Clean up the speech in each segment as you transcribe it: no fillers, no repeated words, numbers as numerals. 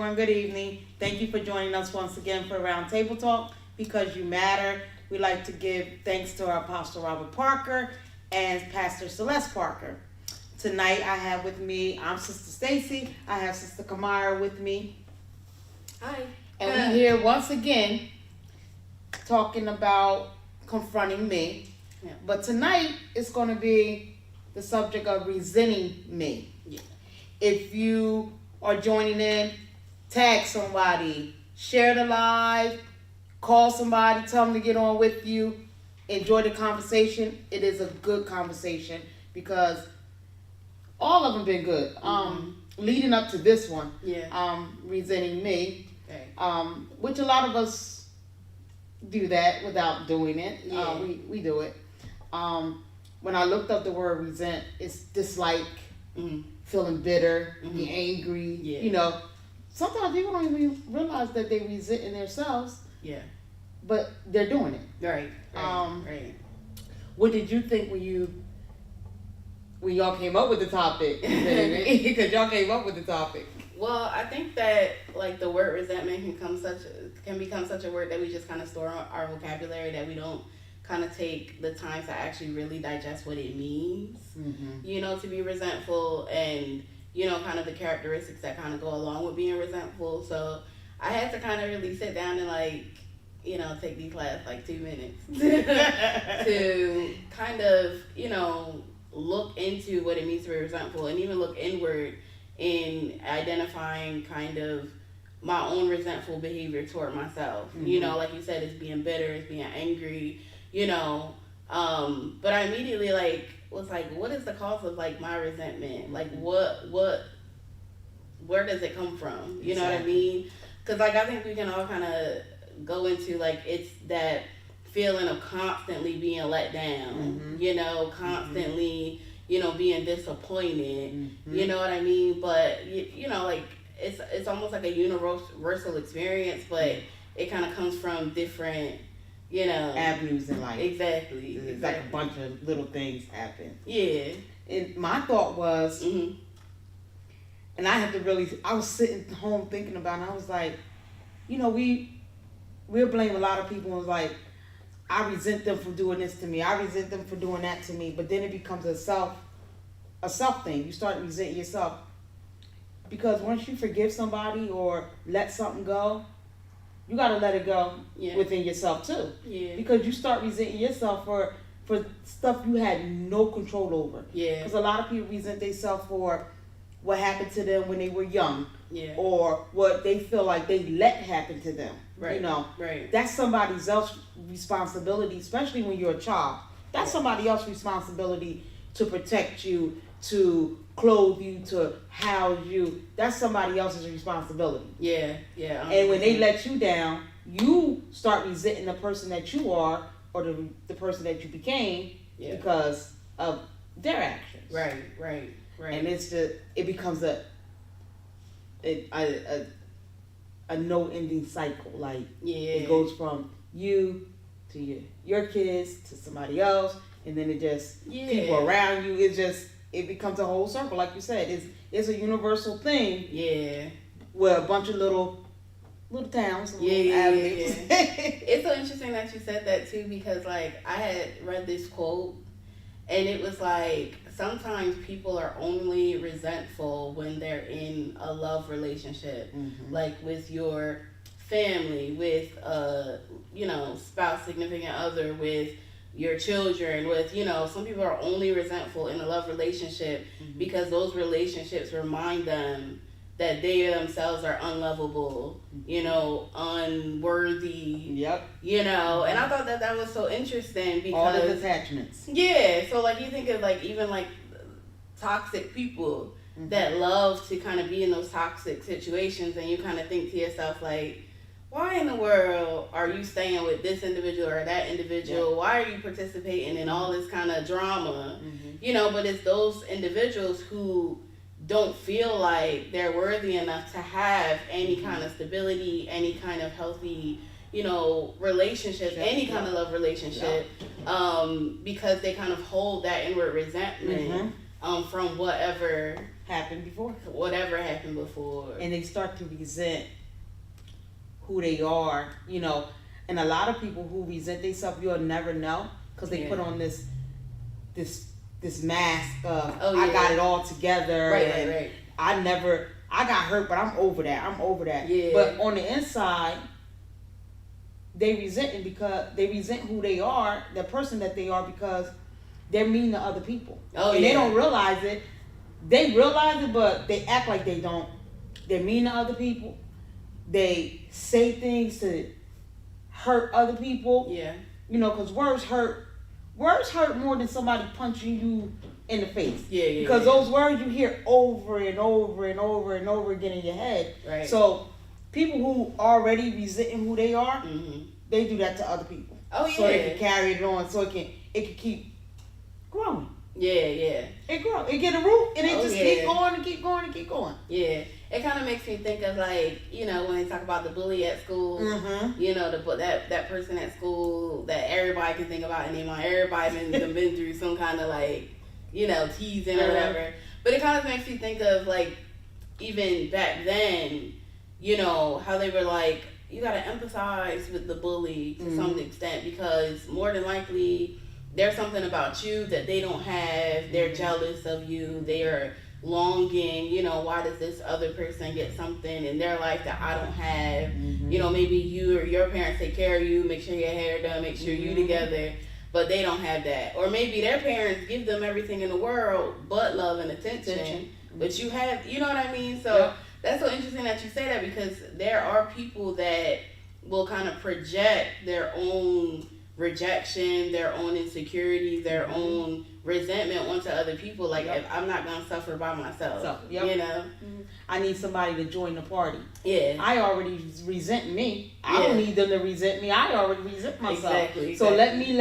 everyone. Good evening. Thank you for joining us once again for Round Table Talk. Because you matter, we like to give thanks to our Apostle Robert Parker and Pastor Celeste Parker. Tonight I have with me, I'm Sister Stacy. I have Sister Kamara with me. Hi. And we're here once again talking about confronting me. Yeah. But tonight it's going to be the subject of resenting me. Yeah. If you are joining in, tag somebody, share the live, call somebody, tell them to get on with you, enjoy the conversation. It is a good conversation because all of them been good. Leading up to this one, resenting me, which a lot of us do that without doing it. Yeah. We do it. When I looked up the word resent, it's dislike, feeling bitter, be angry. Yeah. You know, sometimes people don't even realize that they resent in themselves. Yeah. But they're doing it. Right. Right. What did you think when y'all came up with the topic? Because y'all came up with the topic. Well, I think that like the word resentment can become such a word that we just kind of store on our vocabulary, that we don't kind of take the time to actually really digest what it means. You know, to be resentful, and you know, kind of the characteristics that kind of go along with being resentful. So I had to kind of really sit down and like, you know, take these last like 2 minutes to kind of, you know, look into what it means to be resentful, and even look inward in identifying kind of my own resentful behavior toward myself. You know, like you said, it's being bitter, it's being angry, you know. But I immediately like was like, what is the cause of like my resentment? Like where does it come from? You know what I mean? Because like I think we can all kind of go into like, it's that feeling of constantly being let down, you know, constantly, you know, being disappointed, you know what I mean? But you know, like it's almost like a universal experience, but it kind of comes from different, you know, avenues in life. Exactly. It's like a bunch of little things happen. Yeah. And my thought was, and I was sitting home thinking about it, and I was like, you know, we'll blame a lot of people, and like, I resent them for doing this to me, I resent them for doing that to me, but then it becomes a self thing. You start resenting yourself, because once you forgive somebody or let something go, you got to let it go within yourself too. Yeah. Because you start resenting yourself for stuff you had no control over. Yeah. Because a lot of people resent themselves for what happened to them when they were young. Yeah. Or what they feel like they let happen to them. Right. You know. Right. That's somebody else's responsibility, especially when you're a child. That's somebody else's responsibility to protect you, to clothe you, to house you. That's somebody else's responsibility. Yeah, yeah. 100%. And when they let you down, you start resenting the person that you are, or the person that you became, because of their actions. Right. And it becomes a no-ending cycle. Like, it goes from you to your kids to somebody else, and then it just people around you. It becomes a whole circle, like you said. It's a universal thing. Yeah. Where a bunch of little towns, avenues. It's so interesting that you said that too, because like I had read this quote, and it was like, sometimes people are only resentful when they're in a love relationship, like with your family, with you know, spouse, significant other, with your children, with, you know, some people are only resentful in a love relationship because those relationships remind them that they themselves are unlovable, you know, unworthy, you know. And I thought that was so interesting, because all the attachments. Yeah, so like you think of like even like toxic people that love to kind of be in those toxic situations, and you kind of think to yourself like, why in the world are you staying with this individual or that individual? Yeah. Why are you participating in all this kind of drama? You know, but it's those individuals who don't feel like they're worthy enough to have any kind of stability, any kind of healthy, you know, relationship, any kind of love relationship, because they kind of hold that inward resentment from whatever, happened before. Whatever happened before. And they start to resent who they are, you know. And a lot of people who resent themselves, you'll never know, because they put on this mask of, I got it all together. Right. I got hurt, but I'm over that. Yeah. But on the inside, they resent who they are, the person that they are, because they're mean to other people. They don't realize it. They realize it, but they act like they don't. They're mean to other people. They say things to hurt other people. Yeah. You know, because words hurt. Words hurt more than somebody punching you in the face. Yeah. Because those words you hear over and over and over and over again in your head. Right. So people who already resenting who they are, they do that to other people. Oh yeah. So they can carry it on. So it can keep growing. Yeah. It grows. It get a root, and it just keep going and keep going and keep going. Yeah. It kind of makes me think of, like, you know, when they talk about the bully at school, you know, that person at school that everybody can think about and name on. Everybody been through some kind of, like, you know, teasing or whatever. But it kind of makes me think of, like, even back then, you know, how they were like, you got to empathize with the bully to some extent, because more than likely there's something about you that they don't have. They're jealous of you. They are longing, you know, why does this other person get something in their life that I don't have? You know, maybe you or your parents take care of you, make sure your hair done, make sure you together, but they don't have that. Or maybe their parents give them everything in the world but love and attention. But you have, you know what I mean? So that's so interesting that you say that, because there are people that will kind of project their own rejection, their own insecurities, their own resentment onto other people. Like, if I'm not gonna suffer by myself, you know, I need somebody to join the party. Yeah, I already resent me. I don't need them to resent me. I already resent myself. Exactly. So let me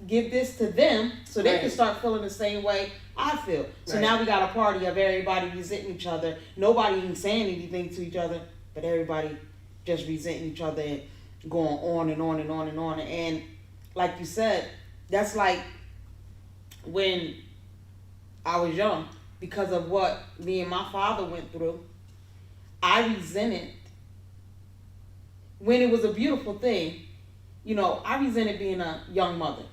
give this to them, so they can start feeling the same way I feel. So now we got a party of everybody resenting each other. Nobody even saying anything to each other, but everybody just resenting each other and going on and on and on and on. And like you said, that's like when I was young, because of what me and my father went through. I resented, when it was a beautiful thing, you know, I resented being a young mother.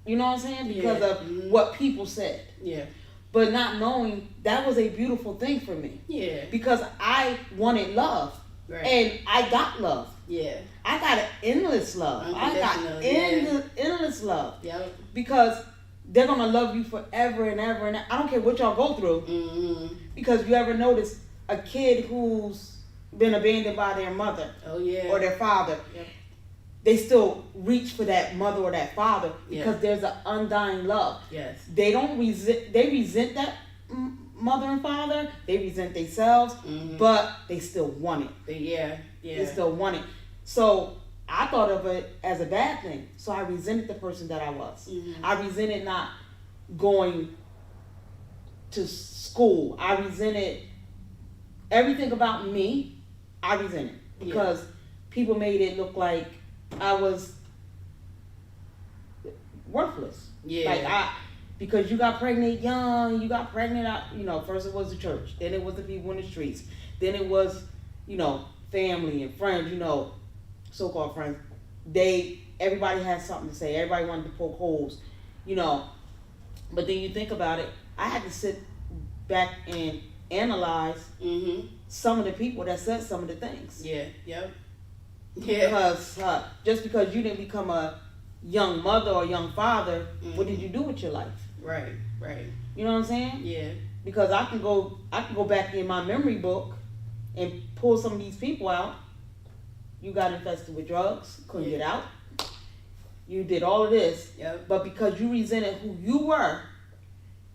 You know what I'm saying? Because of what people said. Yeah. But not knowing that was a beautiful thing for me. Yeah. Because I wanted love. Right. And I got love. Yeah. I got an endless love. I got endless love. Yep. Because they're going to love you forever and ever. And I don't care what y'all go through. Because you ever notice a kid who's been abandoned by their mother. Or their father. Yep. They still reach for that mother or that father because there's an undying love. Yes. They don't resent. They resent that mother and father. They resent themselves, but they still want it. They still want it. So I thought of it as a bad thing. So I resented the person that I was. I resented not going to school. I resented everything about me. I resented because people made it look like I was worthless. Like because you got pregnant young, you got pregnant out, you know, first it was the church, then it was the people in the streets, then it was, you know, family and friends, you know, so-called friends. Everybody had something to say. Everybody wanted to poke holes, you know. But then you think about it, I had to sit back and analyze some of the people that said some of the things. Because just because you didn't become a young mother or young father, what did you do with your life? Right. You know what I'm saying? Yeah. Because I can go back in my memory book and pull some of these people out. You got infested with drugs, couldn't get out. You did all of this, but because you resented who you were,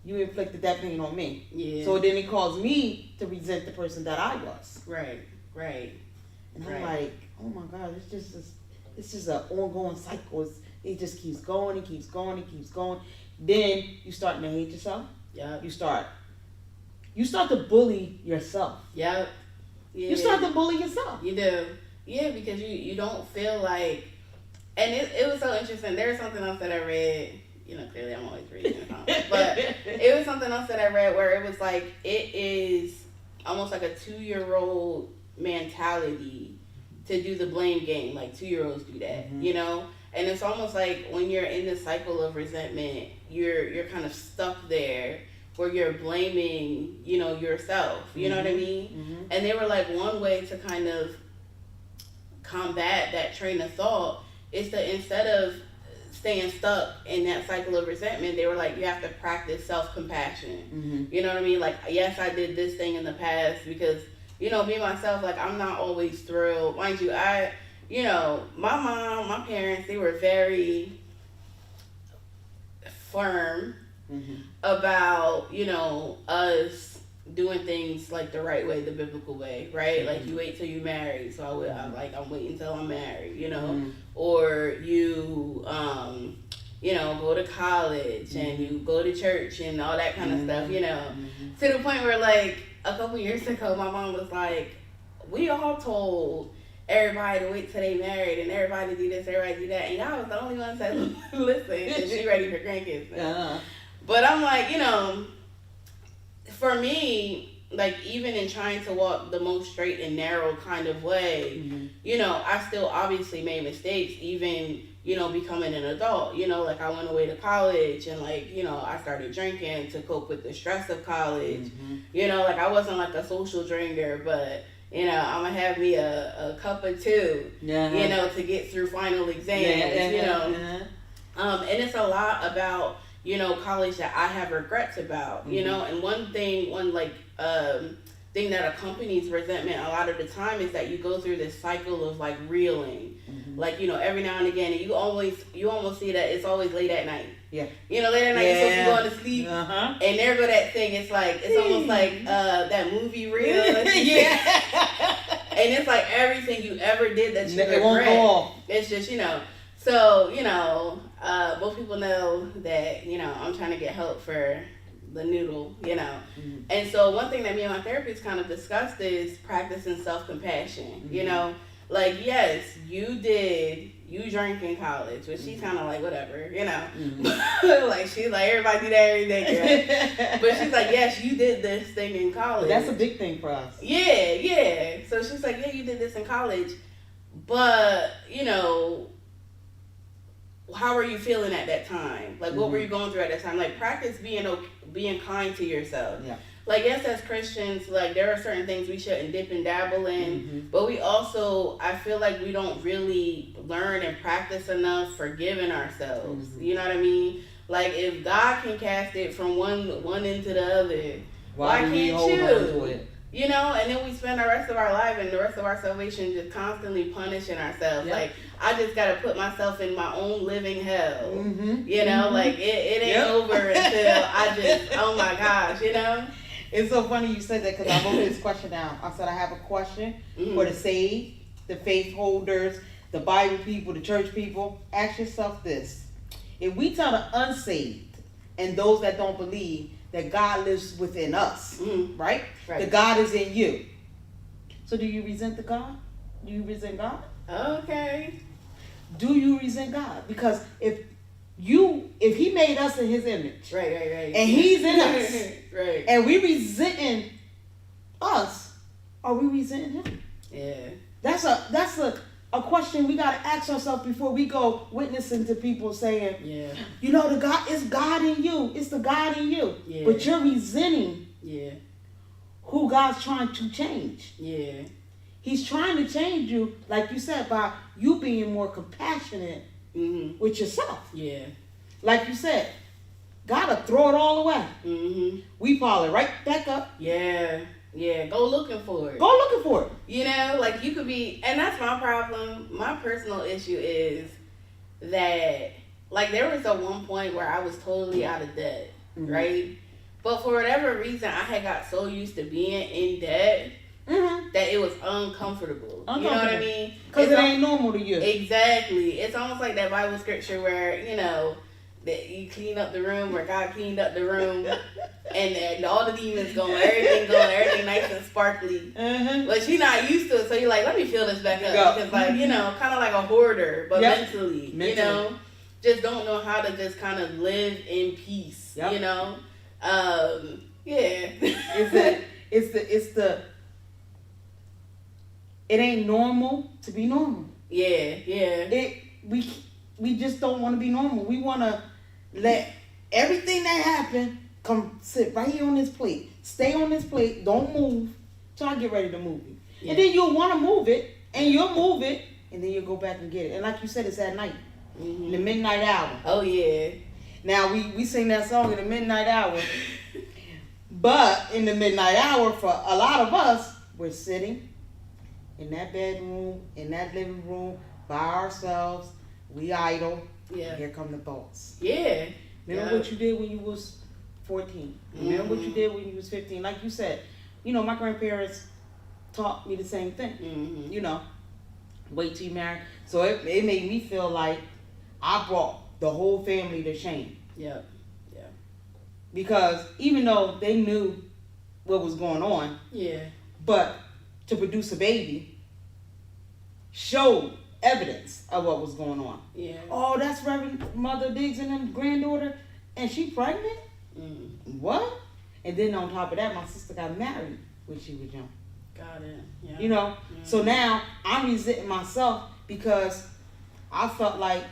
you inflicted that pain on me. So then it caused me to resent the person that I was. Right. And I'm like, oh my God, it's just an ongoing cycle. It just keeps going, it keeps going, it keeps going. Then you start to hate yourself. You start to bully yourself. You start to bully yourself. You do. Yeah, because you don't feel like, and it was so interesting. There's something else that I read clearly I'm always reading something. But it was something else that I read where it was like, it is almost like a 2-year-old mentality to do the blame game. Like 2-year-olds do that, And it's almost like when you're in this cycle of resentment, you're kind of stuck there where you're blaming, yourself. You know what I mean? Mm-hmm. And they were like, one way to kind of combat that train of thought is to, instead of staying stuck in that cycle of resentment, they were like, you have to practice self-compassion. Mm-hmm. You know what I mean? Like, yes, I did this thing in the past because, me, myself, like, I'm not always thrilled. Mind you, my mom, my parents, they were very firm about, us doing things like the right way, the biblical way, right? Mm-hmm. Like, you wait till you marry. So I'm waiting till I'm married, or you, go to college and you go to church and all that kind of stuff, to the point where, like, a couple years ago, my mom was like, we all told everybody to wait till they married and everybody do this, everybody do that, and y'all was the only ones that listen, and she ready for grandkids now. Uh-huh. But I'm like, for me, like, even in trying to walk the most straight and narrow kind of way, I still obviously made mistakes, even, becoming an adult. Like, I went away to college and, like, I started drinking to cope with the stress of college. Like, I wasn't like a social drinker, but, I'm going to have me a cup or two, to get through final exams, and it's a lot about, college that I have regrets about, and one thing that accompanies resentment a lot of the time is that you go through this cycle of, like, reeling, like, every now and again, and you almost see that it's always late at night. Yeah. Late at night, you're supposed to be going to sleep, and there go that thing, it's almost like that movie reel. Yeah. And it's like everything you ever did that you regret. It won't go off. It's just, so, most people know that, I'm trying to get help for the noodle, And so one thing that me and my therapist kind of discussed is practicing self-compassion, Like, yes, you drank in college, but she's kind of like, whatever, Like, she's like, everybody do that every day, But she's like, yes, you did this thing in college. That's a big thing for us. Yeah. So she's like, yeah, you did this in college, but, how are you feeling at that time? Like, what were you going through at that time? Like, practice being kind to yourself. Yeah. Like, yes, as Christians, like, there are certain things we shouldn't dip and dabble in, but we also, I feel like we don't really learn and practice enough forgiving ourselves. You know what I mean? Like, if God can cast it from one end to the other, why can't you? And then we spend the rest of our life and the rest of our salvation just constantly punishing ourselves. Yep. Like, I just got to put myself in my own living hell. Like, it ain't over until I just, oh my gosh, It's so funny you said that because I wrote this question down. I said I have a question for the saved, the faith holders, the Bible people, the church people. Ask yourself this. If we tell the unsaved and those that don't believe that God lives within us, right? The God is in you. So do you resent the God? Do you resent God? Okay. Do you resent God? Because if he made us in his image, right, and he's in us, right, and we resenting us, are we resenting him? Yeah. That's a question we gotta ask ourselves before we go witnessing to people saying, the God, it's God in you. It's the God in you. Yeah. But you're resenting who God's trying to change. Yeah. He's trying to change you, like you said, by you being more compassionate with yourself. Yeah. Like you said, gotta throw it all away. We fall it right back up. Yeah. Yeah, go looking for it. Like, you could be, and that's my problem. My personal issue is that, like, there was a one point where I was totally out of debt, right? But for whatever reason, I had got so used to being in debt that it was uncomfortable. You know what I mean? Because it ain't normal to you. Exactly. It's almost like that Bible scripture where, that you clean up the room, where God cleaned up the room, and all the demons going, everything nice and sparkly. But you're not used to it, so you're like, let me fill this back up. Because, like, kind of like a hoarder, but mentally, just don't know how to just kind of live in peace. Yep. You know, yeah. It ain't normal to be normal. Yeah. We just don't want to be normal. We want to let everything that happened come sit right here on this plate. Stay on this plate. Don't move till I get ready to move it. Yeah. And then you'll want to move it, and you'll move it, and then you'll go back and get it. And like you said, it's at night, the midnight hour. Oh yeah. Now we sing that song in the midnight hour, but in the midnight hour for a lot of us, we're sitting in that bedroom, in that living room by ourselves. We idle. Yeah. Here come the thoughts. Yeah. Remember what you did when you was 14. Remember what you did when you was 15. Like you said, my grandparents taught me the same thing. Wait till you marry. So it made me feel like I brought the whole family to shame. Yeah. Because even though they knew what was going on, but to produce a baby showed evidence of what was going on. Yeah. Oh, that's Reverend Mother Diggs and them granddaughter, and she pregnant? What? And then on top of that, my sister got married when she was young. Got it. Yeah. So now I'm resenting myself because I felt like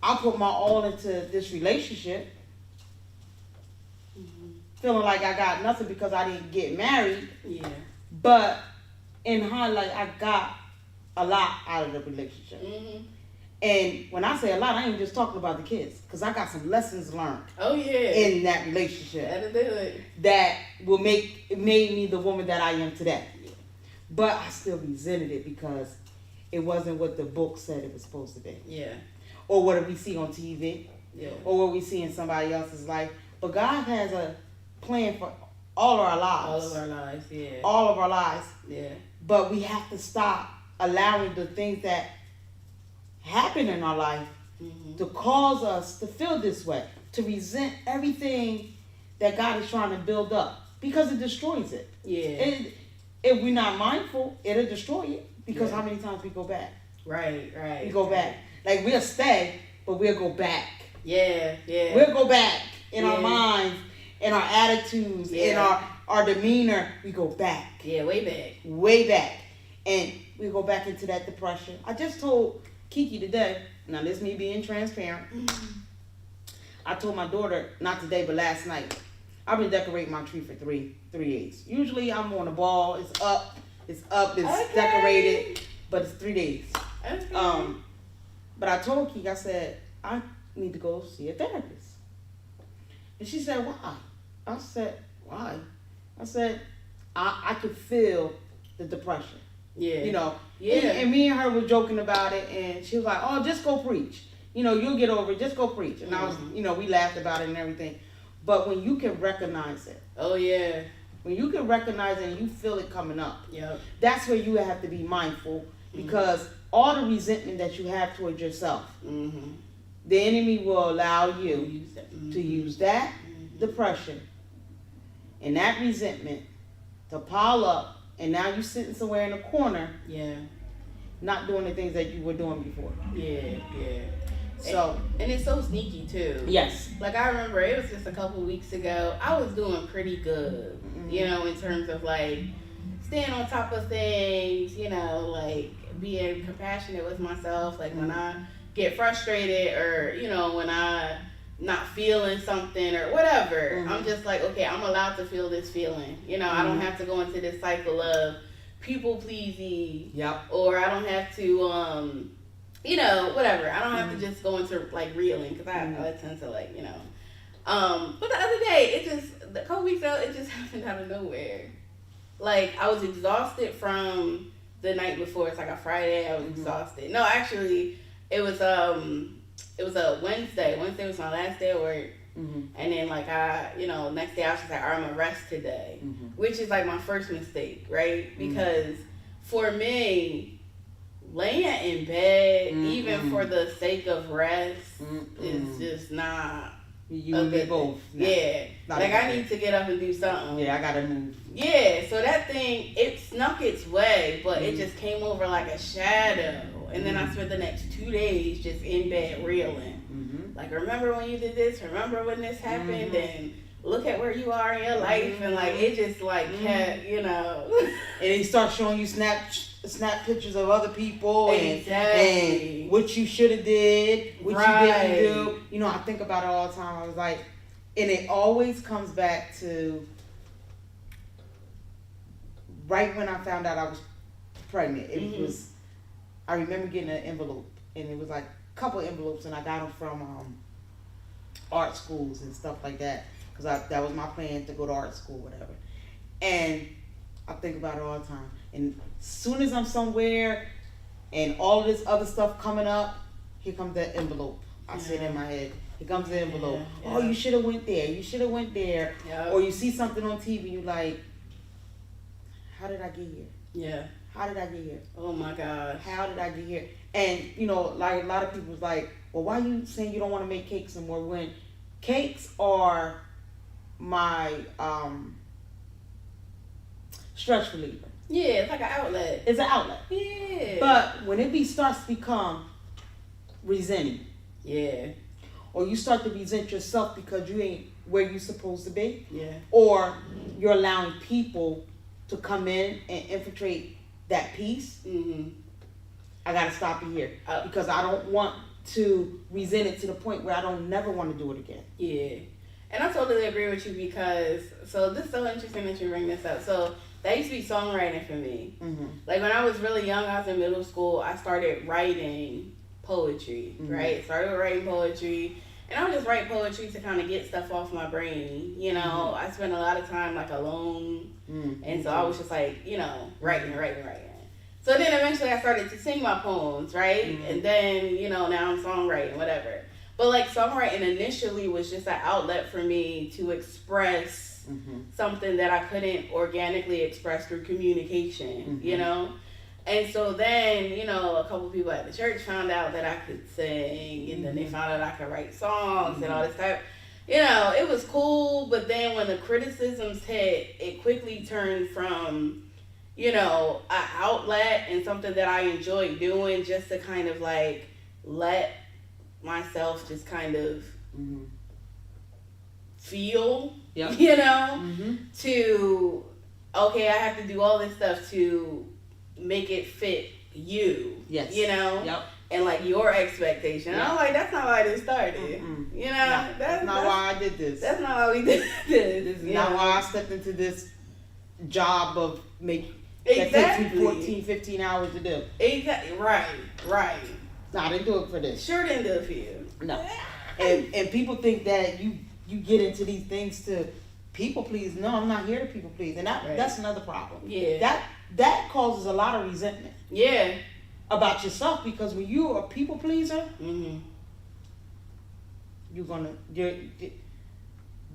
I put my all into this relationship, feeling like I got nothing because I didn't get married. Yeah. But in highlight, I got a lot out of the relationship. And when I say a lot, I ain't just talking about the kids, because I got some lessons learned. Oh yeah. In that relationship. That'll do it. That made me the woman that I am today. Yeah. But I still resented it because it wasn't what the book said it was supposed to be. Yeah. Or what we see on TV. Yeah. Or what we see in somebody else's life. But God has a plan for all of our lives. All of our lives, yeah. All of our lives. Yeah. But we have to stop allowing the things that happen in our life to cause us to feel this way, to resent everything that God is trying to build up, because it destroys it. Yeah. If we're not mindful, it'll destroy it, because how many times we go back? Right. We go back. Like, we'll stay, but we'll go back. Yeah. We'll go back in our minds, in our attitudes, in our demeanor. We go back. Yeah, way back. Way back. And we go back into that depression. I just told Kiki today, now this me being transparent, I told my daughter, not today, but last night, I've been decorating my tree for three days. Usually I'm on the ball, it's up, it's decorated, but it's 3 days. Okay. But I told Kiki, I said, I need to go see a therapist. And she said, why? I said, why? I said, I could feel the depression. Yeah. And me and her were joking about it, and she was like, oh, just go preach. You'll get over it, just go preach. And I was, we laughed about it and everything. But when you can recognize it. Oh, yeah. When you can recognize it and you feel it coming up. Yep. That's where you have to be mindful, because all the resentment that you have towards yourself, the enemy will allow you to use that depression and that resentment to pile up. And now you're sitting somewhere in a corner, not doing the things that you were doing before. Yeah. So, and it's so sneaky too. Yes. Like, I remember it was just a couple weeks ago. I was doing pretty good, in terms of like staying on top of things. Like being compassionate with myself. Like when I get frustrated, or when I not feeling something or whatever, I'm just like, okay, I'm allowed to feel this feeling. I don't have to go into this cycle of people pleasing. Yep. Or I don't have to whatever. I don't have to just go into like reeling, because I tend to like, but the other day, a couple weeks ago, it just happened out of nowhere. Like, I was exhausted from the night before. It's like a Friday. I was exhausted. No, actually, it was a Wednesday. Wednesday was my last day of work. And then like next day I was just like, all right, I'm gonna rest today, which is like my first mistake, right? Because for me, laying in bed, even for the sake of rest, is just not. You and me both. Yeah. Like, I need to get up and do something. Yeah, I gotta move. Yeah, so that thing, it snuck its way, but it just came over like a shadow. And then I spent the next 2 days just in bed reeling. Mm-hmm. Like, remember when you did this? Remember when this happened? And look at where you are in your life. And like, it just like kept, you know. And he starts showing you snap pictures of other people and what you should have did, what you didn't do. You know, I think about it all the time. I was like, and it always comes back to right when I found out I was pregnant. It was, I remember getting an envelope, and it was like a couple envelopes, and I got them from art schools and stuff like that, because that was my plan, to go to art school, whatever. And I think about it all the time. And as soon as I'm somewhere and all of this other stuff coming up, here comes that envelope. I see it in my head. Here comes the envelope. Oh, you should have went there. You should have went there. Yep. Or you see something on TV, you like, how did I get here? Yeah. How did I get here? Oh my gosh. How did I get here? And you know, like a lot of people was like, well, why are you saying you don't want to make cakes anymore? When cakes are my stress reliever. Yeah, it's like an outlet. It's an outlet. Yeah. But when it starts to become resenting. Yeah. Or you start to resent yourself because you ain't where you're supposed to be. Yeah. Or you're allowing people to come in and infiltrate that peace. I gotta stop it here because I don't want to resent it to the point where I don't never want to do it again. Yeah. And I totally agree with you because, so this is so interesting that you bring this up. So that used to be songwriting for me. Like when I was really young, I was in middle school, I started writing poetry, right? Started writing poetry. And I would just write poetry to kind of get stuff off my brain. You know, I spent a lot of time like alone. And so I was just like, you know, writing. So then eventually I started to sing my poems, right? And then, you know, now I'm songwriting, whatever. But like songwriting initially was just an outlet for me to express something that I couldn't organically express through communication, you know? And so then, you know, a couple people at the church found out that I could sing, and then they found out I could write songs and all this stuff. You know, it was cool, but then when the criticisms hit, it quickly turned from, you know, an outlet and something that I enjoyed doing just to kind of like let myself just kind of feel, you know, to, okay, I have to do all this stuff to make it fit you, you know, and like your expectation. And I'm like, that's not why this started, you know, that's not why I did this. That's not why we did this. This is not why I stepped into this job of making that takes me 14, 15 hours to do. Exactly. Right. No, I didn't do it for this. Sure didn't do it for you. No. And people think that you get into these things to people please. No, I'm not here to people please. And that's another problem. Yeah. That causes a lot of resentment. Yeah. About yourself, because when you're a people pleaser,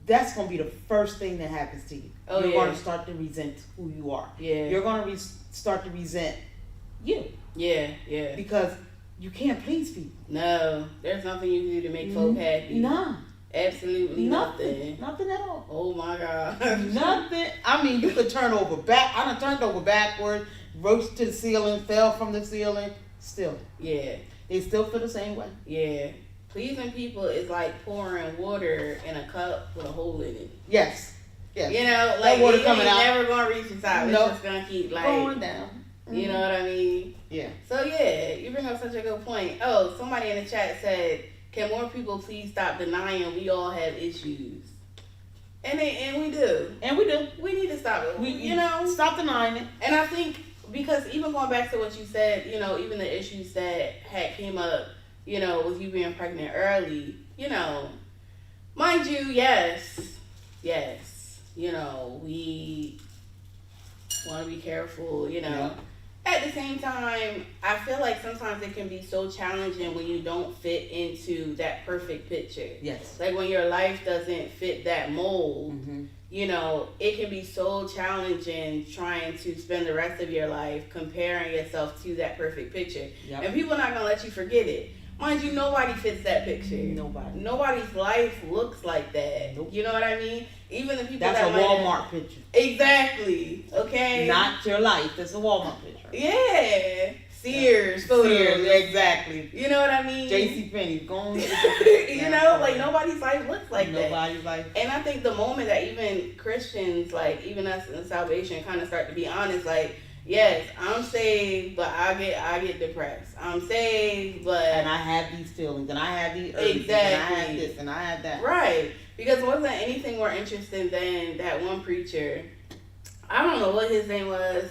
that's gonna be the first thing that happens to you. You're gonna start to resent who you are. Yeah. You're gonna start to resent you. Yeah. Because you can't please people. No, there's nothing you can do to make folk happy. None. Absolutely nothing. Nothing at all. Oh my God. Nothing. I mean, you could turn over back. I done turned over backward, rose to the ceiling, fell from the ceiling. Still. Yeah. They still feel the same way. Yeah. Pleasing people is like pouring water in a cup with a hole in it. Yes. You know, like water it ain't never gonna reach the top. It's just gonna keep like going down. You know what I mean? Yeah. So yeah, you bring up such a good point. Oh, somebody in the chat said, can more people please stop denying we all have issues? And we do. We need to stop it. You know, stop denying it. And I think because even going back to what you said, you know, even the issues that had came up, you know, with you being pregnant early, you know, mind you, yes, you know, we want to be careful, you know. Yeah. At the same time, I feel like sometimes it can be so challenging when you don't fit into that perfect picture. Yes. Like when your life doesn't fit that mold, you know, it can be so challenging trying to spend the rest of your life comparing yourself to that perfect picture. Yep. And people are not going to let you forget it. Mind you, nobody fits that picture. Nobody. Nobody's life looks like that. Nope. You know what I mean? Even the people that's that a Walmart picture. Exactly. Okay. Not your life. That's a Walmart picture. Yeah. Sears photos. Sears, exactly. You know what I mean? J.C. Penney, going. You know, like nobody's life looks like that. Nobody's life. And I think the moment that even Christians, like even us in salvation, kind of start to be honest, like, yes, I'm saved, but I get depressed. I'm saved, but and I have these feelings, and I have these urges, exactly, and I have this, and I have that. Right, because it wasn't anything more interesting than that one preacher. I don't know what his name was,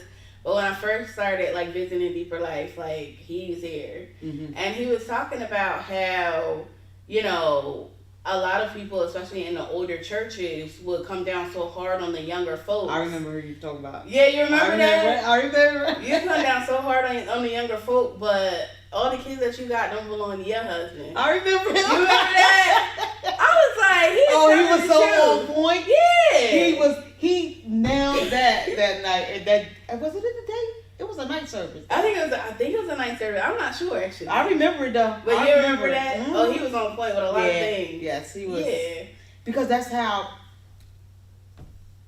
but when I first started like visiting Deeper Life, like he's here, and he was talking about how, you know, a lot of people, especially in the older churches, would come down so hard on the younger folks. I remember who you talking about. Yeah, you remember that? I remember. You come down so hard on the younger folk, but all the kids that you got don't belong to your husband. I remember him. You remember that? I was like, he was so on point. Yeah. He nailed that night. And was it in the day? It was a night service. I think it was a night service. I'm not sure actually. I remember it though. But you remember that? Mm-hmm. Oh, he was on point with a lot of things. Yes, he was. Yeah. Because that's how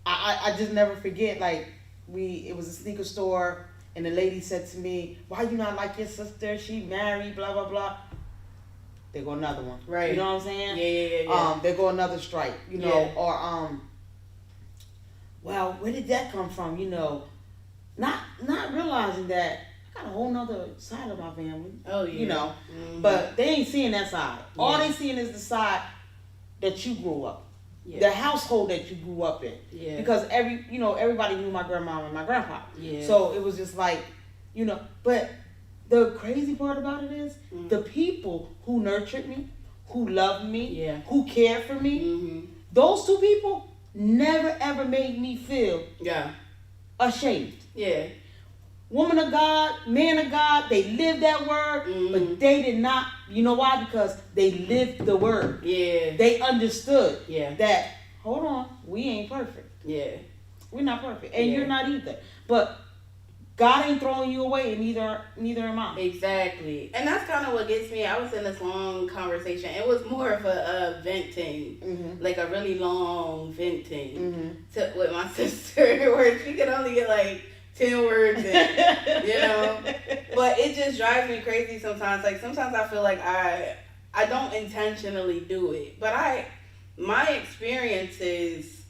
I just never forget, like it was a sneaker store and the lady said to me, "Why you not like your sister? She married, blah blah blah." There go another one. Right. You know what I'm saying? Yeah. There go another strike, you know, or well, where did that come from? You know, not realizing that I got a whole nother side of my family. Oh yeah. You know, but they ain't seeing that side. Yeah. All they seeing is the side that you grew up, the household that you grew up in. Yeah. Because everybody knew my grandma and my grandpa. Yeah. So it was just like, you know, but the crazy part about it is the people who nurtured me, who loved me, who cared for me, those two people never ever made me feel ashamed. Yeah. Woman of God, man of God, they lived that word, but they did not. You know why? Because they lived the word. Yeah. They understood that, hold on, we ain't perfect. Yeah. We're not perfect. And you're not either. But God ain't throwing you away, and neither am I. Exactly. And that's kind of what gets me. I was in this long conversation. It was more of a venting, like a really long venting with my sister, where she could only get like 10 words in, you know? But it just drives me crazy sometimes. Like, sometimes I feel like I don't intentionally do it. But my experiences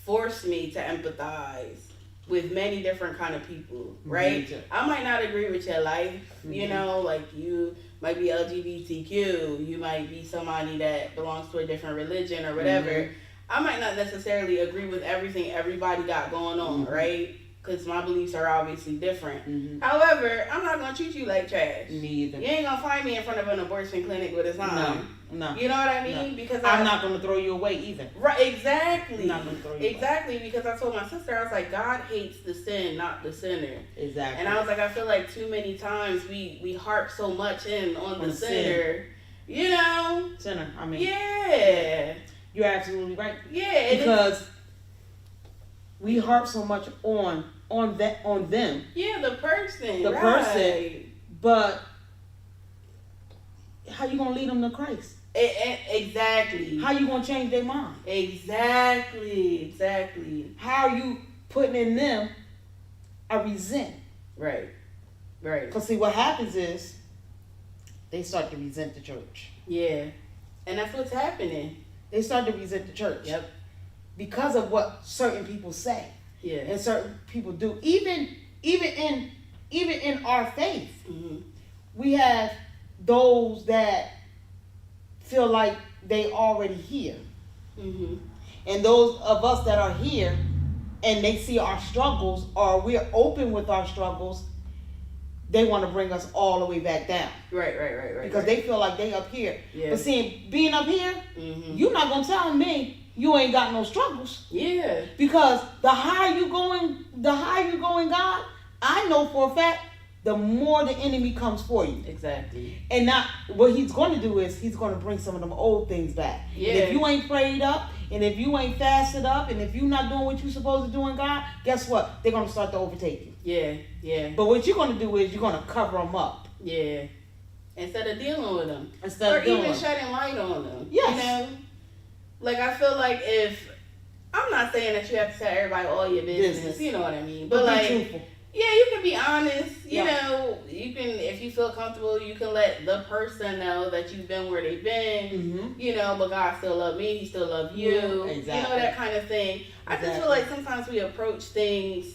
force me to empathize with many different kind of people, right? I might not agree with your life, you know? Like, you might be LGBTQ. You might be somebody that belongs to a different religion or whatever. I might not necessarily agree with everything everybody got going on, right? Because my beliefs are obviously different. However, I'm not going to treat you like trash. Me either. You ain't going to find me in front of an abortion clinic with a sign. No. You know what I mean? No. Because I'm not going to throw you away either. Right, exactly. I'm not going to throw you away. Because I told my sister, I was like, God hates the sin, not the sinner. Exactly. And I was like, I feel like too many times we harp so much on the sinner. You know? Sinner, I mean. Yeah. You're absolutely right. Yeah. Because we harp so much on them. Yeah, the person. The person. But how you gonna lead them to Christ? Exactly. How you gonna change their mind? Exactly. How are you putting in them a resent? Right. Because see, what happens is they start to resent the church. Yeah. And that's what's happening. They start to resent the church. Yep. Because of what certain people say. Yeah. And certain people do. Even in our faith, we have those that feel like they already here. And those of us that are here and they see our struggles, or we're open with our struggles, they want to bring us all the way back down. Right. Because they feel like they up here. Yeah. But seeing, being up here, you're not going to tell me you ain't got no struggles. Yeah. Because the higher you going, God, I know for a fact, the more the enemy comes for you. Exactly. And not what he's going to do is he's going to bring some of them old things back. Yeah. And if you ain't prayed up, and if you ain't fasted up, and if you're not doing what you're supposed to do in God, guess what? They're going to start to overtake you. Yeah. But what you're going to do is you're going to cover them up. Yeah. Instead of dealing with them. Or even shedding light on them. Yes. You know? Like, I feel like if... I'm not saying that you have to tell everybody all your business. You know what I mean? But like... Be truthful. Yeah, you can be honest. You Yeah. know, you can, if you feel comfortable, you can let the person know that you've been where they've been. Mm-hmm. You know, but God still loved me. He still loved you. Yeah, exactly. You know, that kind of thing. I just feel like sometimes we approach things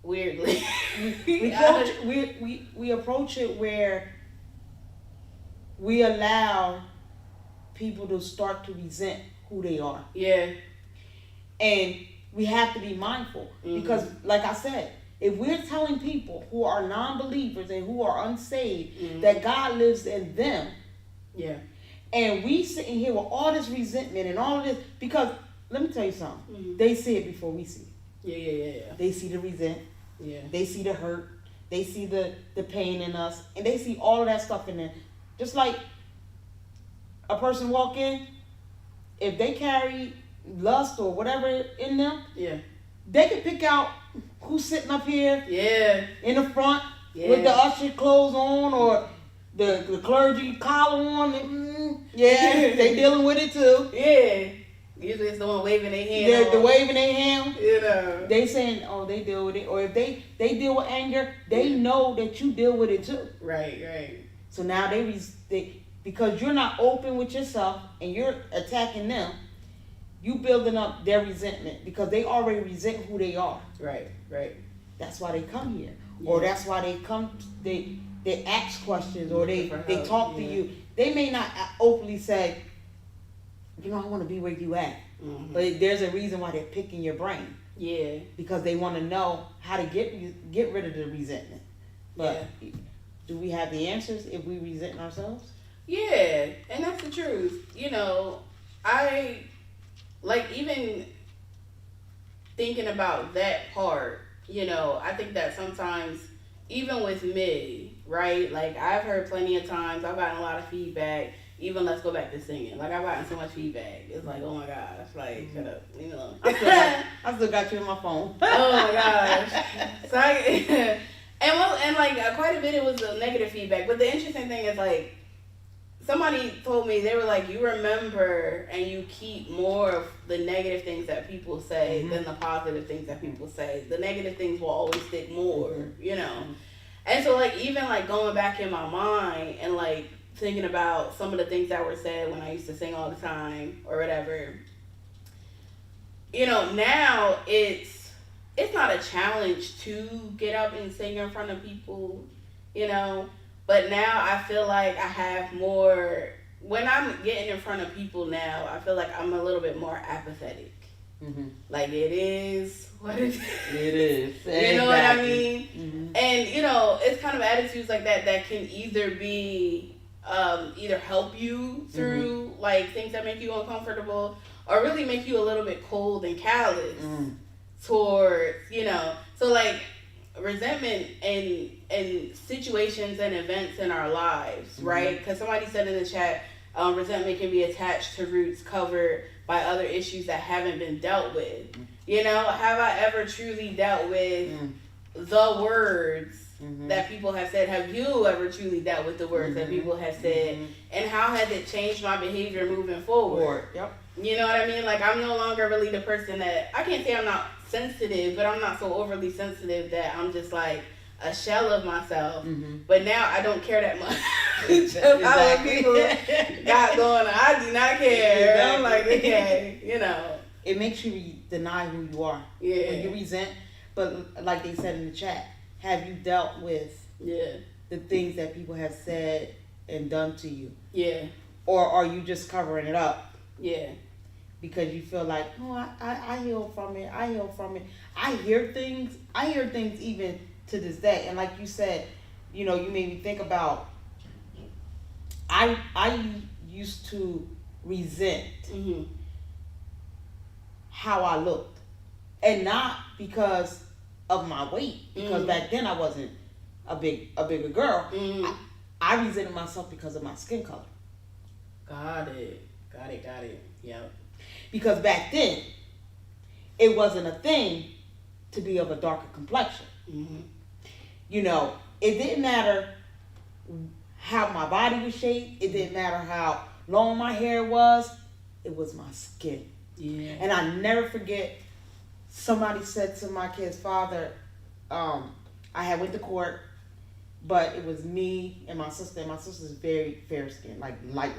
weirdly. We approach it where we allow people to start to resent who they are. Yeah. And we have to be mindful because, like I said, if we're telling people who are non-believers and who are unsaved that God lives in them, yeah, and we sitting here with all this resentment and all of this, because let me tell you something, they see it before we see it. Yeah. They see the resent. Yeah. They see the hurt. They see the pain in us, and they see all of that stuff in there. Just like a person walk in, if they carry lust or whatever in them, yeah, they can pick out who's sitting up here, yeah, in the front with the usher clothes on or the clergy collar on. Yeah, they dealing with it too. Yeah. Usually it's the one waving their hand. Yeah, the waving their hand. You know. They saying, oh, they deal with it. Or if they deal with anger, they know that you deal with it too. Right. So now they because you're not open with yourself and you're attacking them, you building up their resentment because they already resent who they are. Right. That's why they come here. Yeah. Or that's why they ask questions or they talk to you. They may not openly say, you know, I want to be where you at. Mm-hmm. But there's a reason why they're picking your brain. Yeah. Because they want to know how to get rid of the resentment. But do we have the answers if we resent ourselves? Yeah, and that's the truth. You know, I like even thinking about that part, you know, I think that sometimes even with me, right? Like I've heard plenty of times, I've gotten a lot of feedback. Even let's go back to singing. Like I've gotten so much feedback. It's like, oh my gosh, like shut up, you know. I still got you in my phone. Oh my gosh. So and like quite a bit it was the negative feedback. But the interesting thing is like somebody told me, they were like, you remember and you keep more of the negative things that people say than the positive things that people say. The negative things will always stick more, you know. And so like even like going back in my mind and like thinking about some of the things that were said when I used to sing all the time or whatever, you know, now it's not a challenge to get up and sing in front of people, you know, but now I feel like I have more, when I'm getting in front of people now, I feel like I'm a little bit more apathetic. Like it is what it is. It is. You know what I mean? And, you know, it's kind of attitudes like that that can either be either help you through like things that make you uncomfortable or really make you a little bit cold and callous towards, you know, so like resentment and situations and events in our lives, right? Because somebody said in the chat, resentment can be attached to roots covered by other issues that haven't been dealt with. You know, have I ever truly dealt with the words that people have said? Have you ever truly dealt with the words that people have said? And how has it changed my behavior moving forward? Yep. You know what I mean? Like, I'm no longer really the person that, I can't say I'm not sensitive, but I'm not so overly sensitive that I'm just like a shell of myself. But now I don't care that much. How people got going, I do not care. Exactly. I'm like, okay, you know. It makes you deny who you are. Yeah. When you resent, but like they said in the chat, have you dealt with the things that people have said and done to you? Yeah. Or are you just covering it up? Yeah. Because you feel like, oh, I heal from it. I heal from it. I hear things even to this day. And like you said, you know, you made me think about, I used to resent how I looked. And not because of my weight, because back then I wasn't a bigger girl. I resented myself because of my skin color. Got it. Yep. Because back then, it wasn't a thing to be of a darker complexion. You know, it didn't matter how my body was shaped. It didn't matter how long my hair was. It was my skin. Yeah. And I never forget somebody said to my kid's father, I had went to court, but it was me and my sister. And my sister's very fair skinned, like light.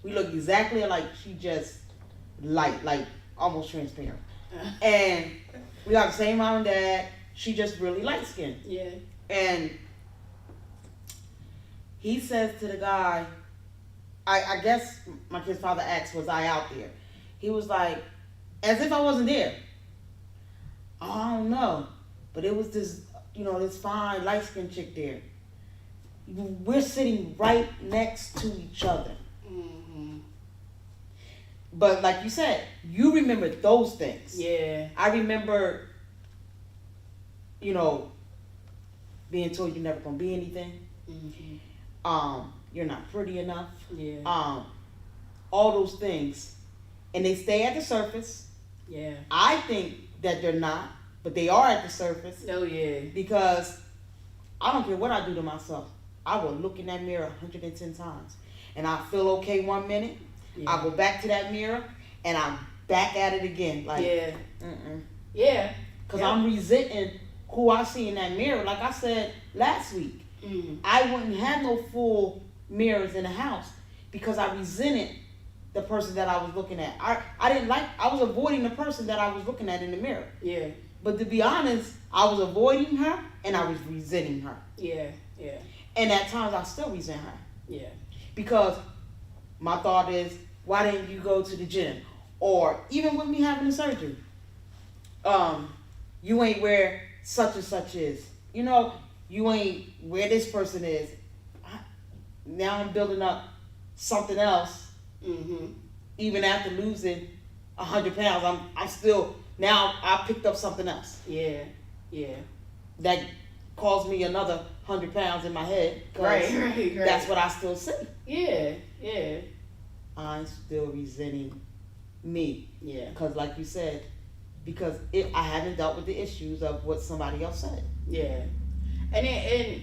We look exactly alike. She just light, like almost transparent. And we got the same mom and dad. She just really light skinned. Yeah. And he says to the guy, I guess my kid's father asked, was I out there? He was like, as if I wasn't there. Oh, I don't know. But it was this, this fine light skinned chick there. We're sitting right next to each other. Mm-hmm. But like you said, you remember those things. Yeah. I remember, being told you're never gonna be anything. Mm-hmm. You're not pretty enough. Yeah. All those things, and they stay at the surface. Yeah. I think that they're not, but they are at the surface. Oh yeah. Because I don't care what I do to myself. I will look in that mirror 110 times, and I feel okay one minute. Yeah. I go back to that mirror, and I'm back at it again. Like, yeah. Mm-mm. Yeah. Because I'm resenting who I see in that mirror. Like I said last week, I wouldn't have no full mirrors in the house because I resented the person that I was looking at. I was avoiding the person that I was looking at in the mirror. Yeah. But to be honest, I was avoiding her and I was resenting her. Yeah. Yeah. And at times I still resent her. Yeah. Because my thought is, why didn't you go to the gym? Or even with me having the surgery, you ain't where such and such is. You ain't where this person is. Now I'm building up something else. Mm-hmm. Even after losing 100 pounds, I'm still, now I picked up something else. Yeah. Yeah. That caused me another 100 pounds in my head. Right. That's what I still see. Yeah. Yeah. I'm still resenting me. Yeah. Because like you said, because I haven't dealt with the issues of what somebody else said. Yeah. And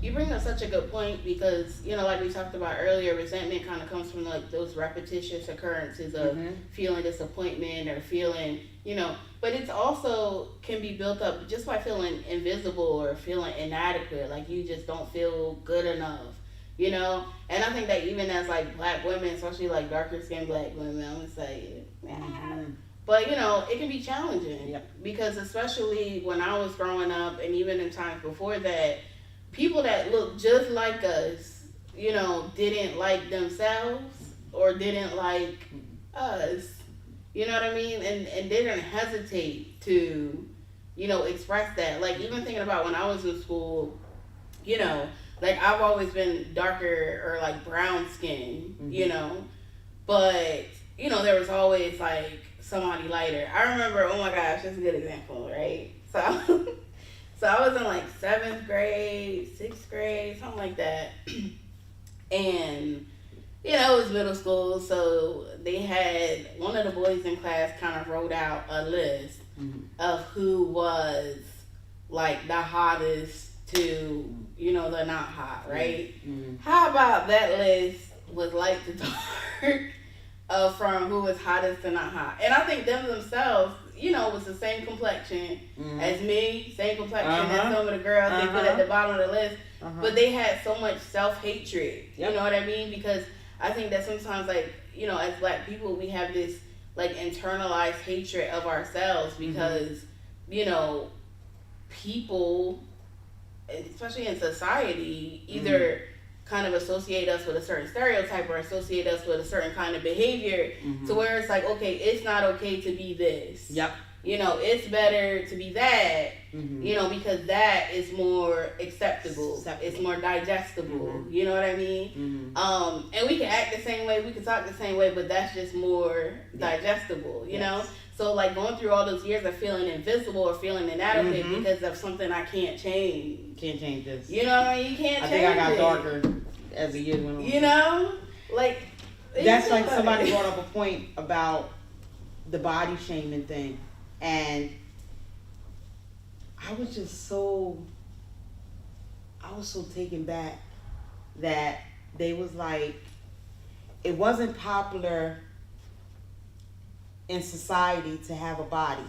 you bring up such a good point because, like we talked about earlier, resentment kind of comes from like those repetitious occurrences of feeling disappointment or feeling, but it's also can be built up just by feeling invisible or feeling inadequate, like you just don't feel good enough, And I think that even as like black women, especially like darker skinned black women, I'm gonna say, but it can be challenging. Yep. Because especially when I was growing up and even in times before that, people that looked just like us, didn't like themselves or didn't like us, you know what I mean? And didn't hesitate to, express that. Like even thinking about when I was in school, like I've always been darker or like brown skin, but, there was always like somebody lighter. I remember, oh my gosh, that's a good example, right? So I was in like 7th grade, 6th grade, something like that. And, it was middle school, so they had one of the boys in class kind of wrote out a list of who was like the hottest to, the not hot, right? How about that list was light to dark from who was hottest to not hot? And I think them themselves, was the same complexion as me, same complexion as some of the girls they put at the bottom of the list. But they had so much self-hatred, you know what I mean? Because I think that sometimes, like, as black people, we have this, like, internalized hatred of ourselves because, people, especially in society, either kind of associate us with a certain stereotype or associate us with a certain kind of behavior to where it's like, okay, it's not okay to be this. Yep. It's better to be that, because that is more acceptable. It's more digestible. You know what I mean? And we can act the same way, we can talk the same way, but that's just more digestible, you know? So like going through all those years of feeling invisible or feeling inadequate because of something I can't change. Can't change this. You know what I mean? You can't change it. I think I got darker as the years went on. Like... That's like somebody brought up a point about the body shaming thing. And I was so taken back that they was like, it wasn't popular in society to have a body.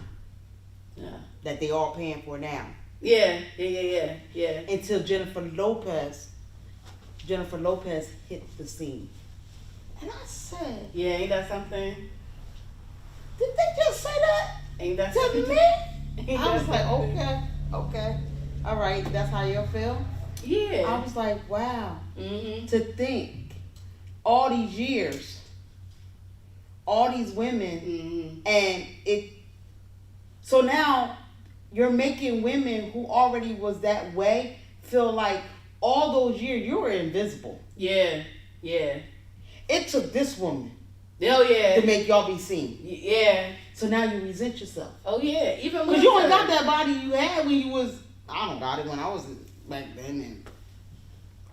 that they all paying for now. Yeah. Until Jennifer Lopez hit the scene. And I said, yeah, ain't that something? did they just say that Ain't that to something? me? I was like, okay. All right, that's how you feel? Yeah. I was like, wow. Mm-hmm. To think all these years, all these women, Mm-hmm. and it. So now you're making women who already was that way feel like all those years you were invisible. Yeah. It took this woman Oh yeah. to make y'all be seen. Yeah. So now you resent yourself. Oh yeah. Even Because you ain't got that body you had when you was, I don't got it when I was back then, and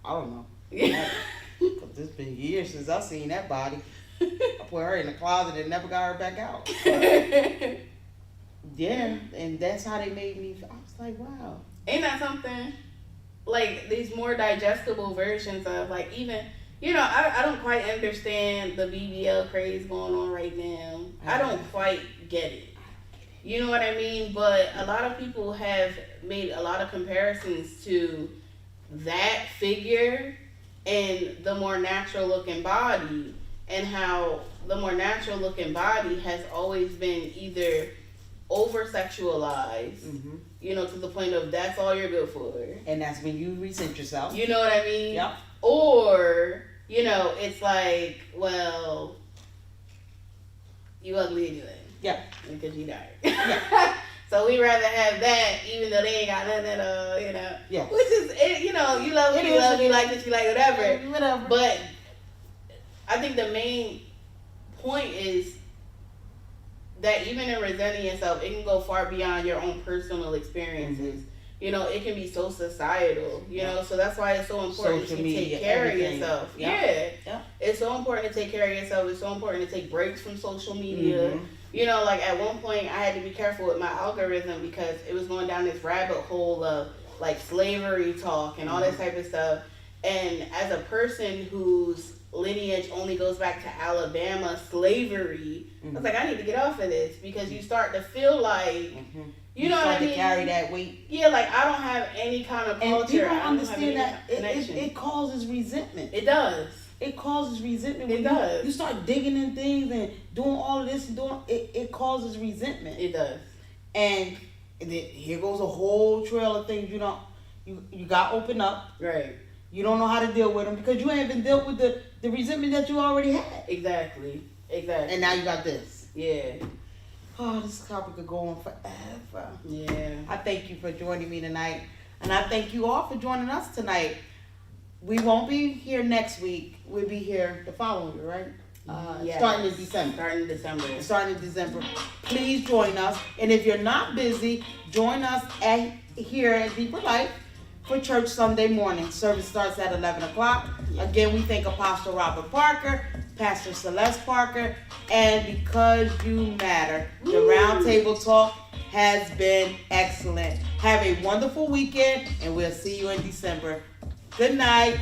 I don't know. Yeah. Cause it's been years since I seen that body. I put her in the closet and never got her back out. But yeah, and that's how they made me. I was like, wow. Ain't that something? Like these more digestible versions of like even I don't quite understand the BBL craze going on right now. I don't quite get it. You know what I mean? But a lot of people have made a lot of comparisons to that figure and the more natural looking body, and how the more natural looking body has always been either over sexualized, to the point of that's all you're good for. And that's when you resent yourself. You know what I mean? Yep. Or, it's like, well, you ugly anyway. Yeah. Because you died. Yeah. So we rather have that, even though they ain't got nothing at all, Yeah. Which is, you love what you love, you like what you like, whatever. Whatever. But I think the main point is that even in resenting yourself, it can go far beyond your own personal experiences. It can be so societal, so that's why it's so important Social to media, take care everything. of yourself. Yeah. It's so important to take care of yourself. It's so important to take breaks from social media. Like at one point I had to be careful with my algorithm because it was going down this rabbit hole of like slavery talk and all that type of stuff. And as a person whose lineage only goes back to Alabama slavery, I was like, I need to get off of this, because you start to feel like, you know what I mean? To carry that weight. Yeah, like I don't have any kind of culture. And people I don't understand have any that connection. it causes resentment. It does. It causes resentment. It does. You start digging in things and doing all of this and doing it causes resentment. It does. And then here goes a whole trail of things you got to open up. Right. You don't know how to deal with them because you ain't even dealt with the resentment that you already had. Exactly. And now you got this. Yeah. Oh, this topic could go on forever. Yeah. I thank you for joining me tonight. And I thank you all for joining us tonight. We won't be here next week. We'll be here the following week, right? Yes. Starting in December. Starting in December. Please join us. And if you're not busy, join us here at Deeper Life for church Sunday morning. Service starts at 11 o'clock. Again, we thank Apostle Robert Parker, Pastor Celeste Parker, and Because You Matter. The Round Table Talk has been excellent. Have a wonderful weekend, and we'll see you in December. Good night.